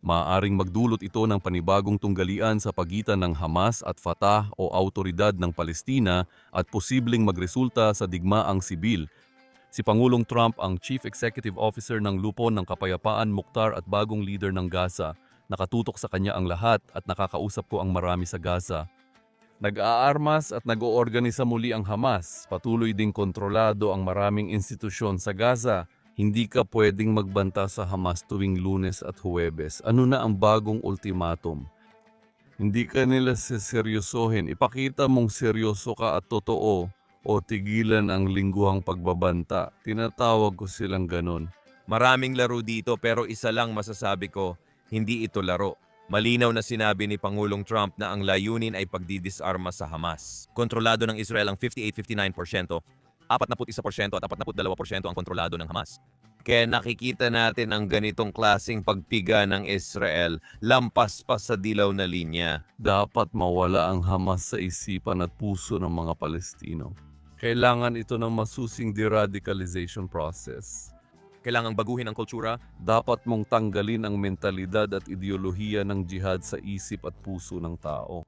Maaaring magdulot ito ng panibagong tunggalian sa pagitan ng Hamas at Fatah o Awtoridad ng Palestina at posibleng magresulta sa digmaang sibil. Si Pangulong Trump ang Chief Executive Officer ng Lupon ng Kapayapaan, Mukhtar at bagong leader ng Gaza. Nakatutok sa kanya ang lahat at nakakausap ko ang marami sa Gaza. Nag-aarmas at nag-oorganisa muli ang Hamas. Patuloy ding kontrolado ang maraming institusyon sa Gaza. Hindi ka pwedeng magbanta sa Hamas tuwing Lunes at Huwebes. Ano na ang bagong ultimatum? Hindi ka nila seseryosohin. Ipakita mong seryoso ka at totoo o tigilan ang lingguhang pagbabanta. Tinatawag ko silang ganon. Maraming laro dito pero isa lang masasabi ko, hindi ito laro. Malinaw na sinabi ni Pangulong Trump na ang layunin ay pagdidisarma sa Hamas. Kontrolado ng Israel ang 58-59%, 41% at 42% ang kontrolado ng Hamas. Kaya nakikita natin ang ganitong klaseng pagpiga ng Israel lampas pa sa dilaw na linya. Dapat mawala ang Hamas sa isipan at puso ng mga Palestino. Kailangan ito ng masusing deradicalization process. Kailangang baguhin ang kultura. Dapat mong tanggalin ang mentalidad at ideolohiya ng jihad sa isip at puso ng tao.